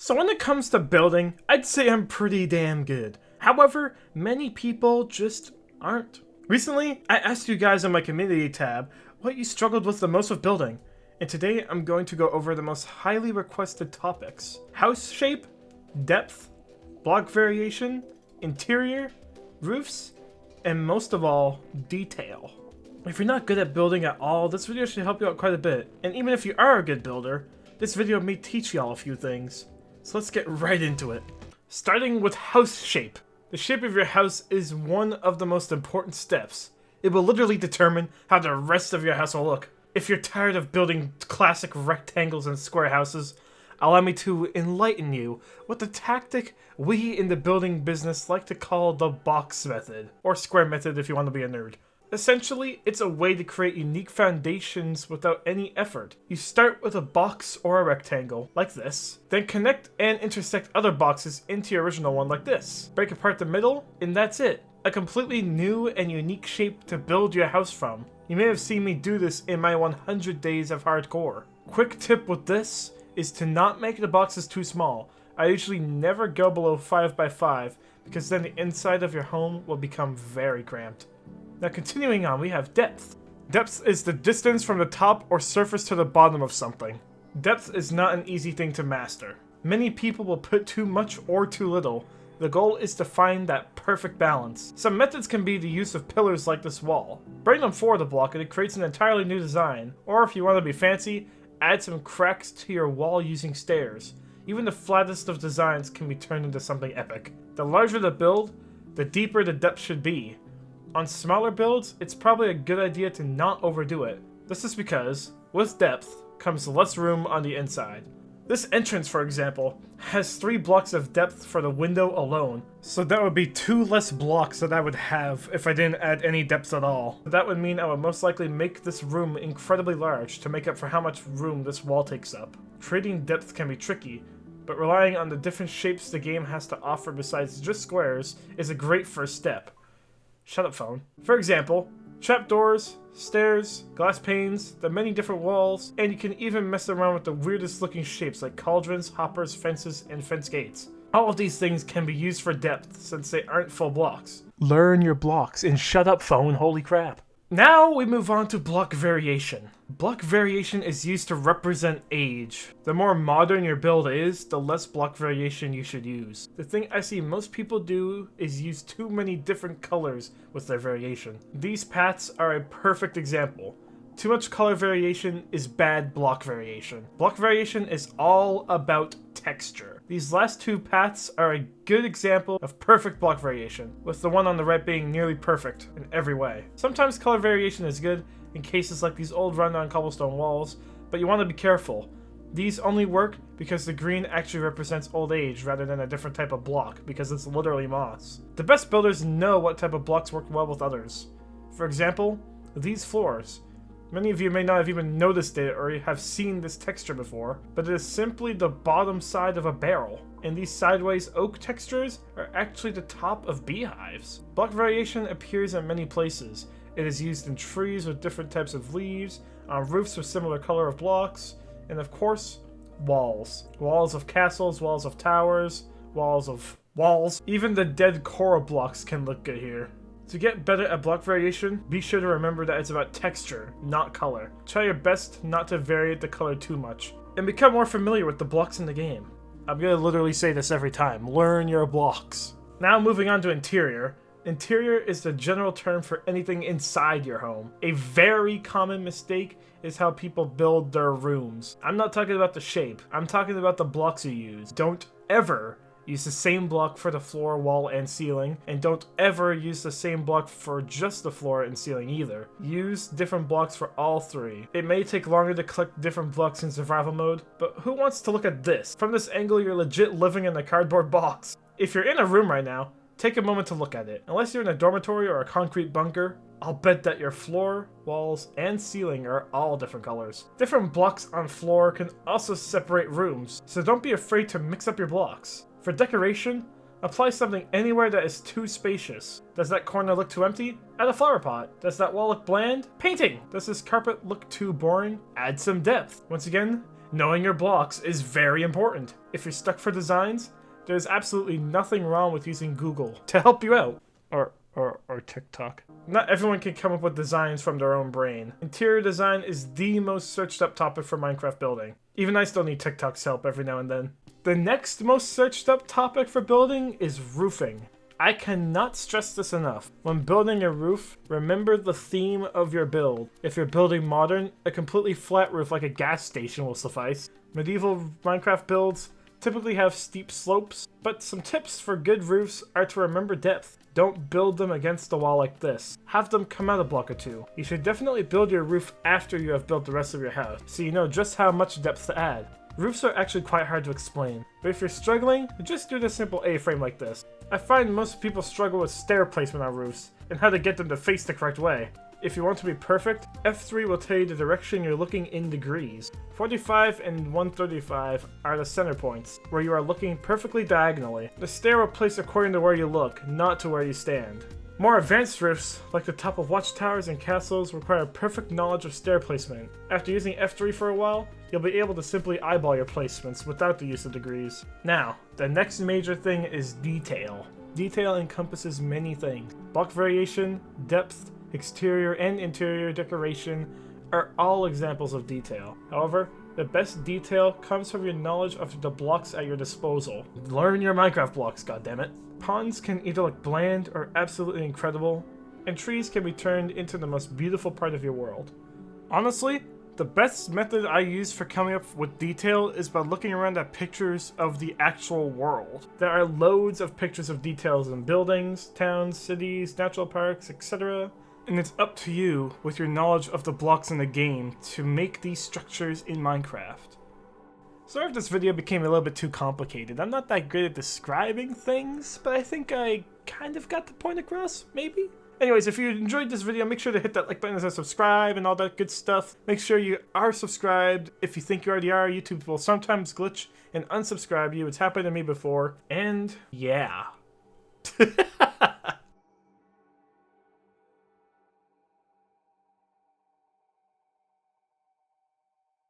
So when it comes to building, I'd say I'm pretty damn good. However, many people just aren't. Recently, I asked you guys on my community tab what you struggled with the most with building, and today I'm going to go over the most highly requested topics: house shape, depth, block variation, interior, roofs, and most of all, detail. If you're not good at building at all, this video should help you out quite a bit, and even if you are a good builder, this video may teach y'all a few things. So let's get right into it. Starting with house shape. The shape of your house is one of the most important steps. It will literally determine how the rest of your house will look. If you're tired of building classic rectangles and square houses, allow me to enlighten you with the tactic we in the building business like to call the box method, or square method if you want to be a nerd. Essentially, it's a way to create unique foundations without any effort. You start with a box or a rectangle, like this, then connect and intersect other boxes into your original one like this. Break apart the middle, and that's it. A completely new and unique shape to build your house from. You may have seen me do this in my 100 days of hardcore. Quick tip with this is to not make the boxes too small. I usually never go below 5x5 because then the inside of your home will become very cramped. Now continuing on, we have depth. Depth is the distance from the top or surface to the bottom of something. Depth is not an easy thing to master. Many people will put too much or too little. The goal is to find that perfect balance. Some methods can be the use of pillars like this wall. Bring them forward a block and it creates an entirely new design. Or if you want to be fancy, add some cracks to your wall using stairs. Even the flattest of designs can be turned into something epic. The larger the build, the deeper the depth should be. On smaller builds, it's probably a good idea to not overdo it. This is because, with depth, comes less room on the inside. This entrance, for example, has 3 blocks of depth for the window alone, so that would be 2 less blocks that I would have if I didn't add any depth at all. That would mean I would most likely make this room incredibly large to make up for how much room this wall takes up. Creating depth can be tricky, but relying on the different shapes the game has to offer besides just squares is a great first step. Shut up, phone. For example, trapdoors, stairs, glass panes, the many different walls, and you can even mess around with the weirdest looking shapes like cauldrons, hoppers, fences, and fence gates. All of these things can be used for depth since they aren't full blocks. Learn your blocks and shut up, phone, holy crap. Now we move on to block variation. Block variation is used to represent age. The more modern your build is, the less block variation you should use. The thing I see most people do is use too many different colors with their variation. These paths are a perfect example. Too much color variation is bad block variation. Block variation is all about texture. These last 2 paths are a good example of perfect block variation, with the one on the right being nearly perfect in every way. Sometimes color variation is good in cases like these old rundown cobblestone walls, but you want to be careful. These only work because the green actually represents old age rather than a different type of block, because it's literally moss. The best builders know what type of blocks work well with others. For example, these floors. Many of you may not have even noticed it or have seen this texture before, but it is simply the bottom side of a barrel. And these sideways oak textures are actually the top of beehives. Block variation appears in many places. It is used in trees with different types of leaves, on roofs with similar color of blocks, and of course, walls. Walls of castles, walls of towers, walls of walls. Even the dead coral blocks can look good here. To get better at block variation, be sure to remember that it's about texture, not color. Try your best not to vary the color too much, and become more familiar with the blocks in the game. I'm gonna literally say this every time, learn your blocks. Now moving on to interior. Interior is the general term for anything inside your home. A very common mistake is how people build their rooms. I'm not talking about the shape, I'm talking about the blocks you use. Don't ever use the same block for the floor, wall, and ceiling, and don't ever use the same block for just the floor and ceiling either. Use different blocks for all 3. It may take longer to collect different blocks in survival mode, but who wants to look at this? From this angle, you're legit living in a cardboard box. If you're in a room right now, take a moment to look at it. Unless you're in a dormitory or a concrete bunker, I'll bet that your floor, walls, and ceiling are all different colors. Different blocks on floor can also separate rooms, so don't be afraid to mix up your blocks. For decoration, apply something anywhere that is too spacious. Does that corner look too empty? Add a flower pot. Does that wall look bland? Painting! Does this carpet look too boring? Add some depth. Once again, Knowing your blocks is very important. If you're stuck for designs, there's absolutely nothing wrong with using Google to help you out. Or TikTok. Not everyone can come up with designs from their own brain. Interior design is the most searched up topic for Minecraft building. Even I still need TikTok's help every now and then. The next most searched up topic for building is roofing. I cannot stress this enough. When building a roof, remember the theme of your build. If you're building modern, a completely flat roof like a gas station will suffice. Medieval Minecraft builds typically have steep slopes, but some tips for good roofs are to remember depth. Don't build them against the wall like this. Have them come out a block or two. You should definitely build your roof after you have built the rest of your house, so you know just how much depth to add. Roofs are actually quite hard to explain, but if you're struggling, just do the simple A-frame like this. I find most people struggle with stair placement on roofs, and how to get them to face the correct way. If you want to be perfect, F3 will tell you the direction you're looking in degrees. 45 and 135 are the center points, where you are looking perfectly diagonally. The stair will place according to where you look, not to where you stand. More advanced roofs, like the top of watchtowers and castles, require perfect knowledge of stair placement. After using F3 for a while, you'll be able to simply eyeball your placements without the use of degrees. Now, the next major thing is detail. Detail encompasses many things. Block variation, depth, exterior and interior decoration are all examples of detail. However, the best detail comes from your knowledge of the blocks at your disposal. Learn your Minecraft blocks, goddammit. Ponds can either look bland or absolutely incredible, and trees can be turned into the most beautiful part of your world. Honestly, the best method I use for coming up with detail is by looking around at pictures of the actual world. There are loads of pictures of details in buildings, towns, cities, natural parks, etc. And it's up to you, with your knowledge of the blocks in the game, to make these structures in Minecraft. Sorry if this video became a little bit too complicated. I'm not that good at describing things, but I think I kind of got the point across, maybe? Anyways, if you enjoyed this video, make sure to hit that like button and subscribe and all that good stuff. Make sure you are subscribed. If you think you already are, YouTube will sometimes glitch and unsubscribe you. It's happened to me before. And yeah.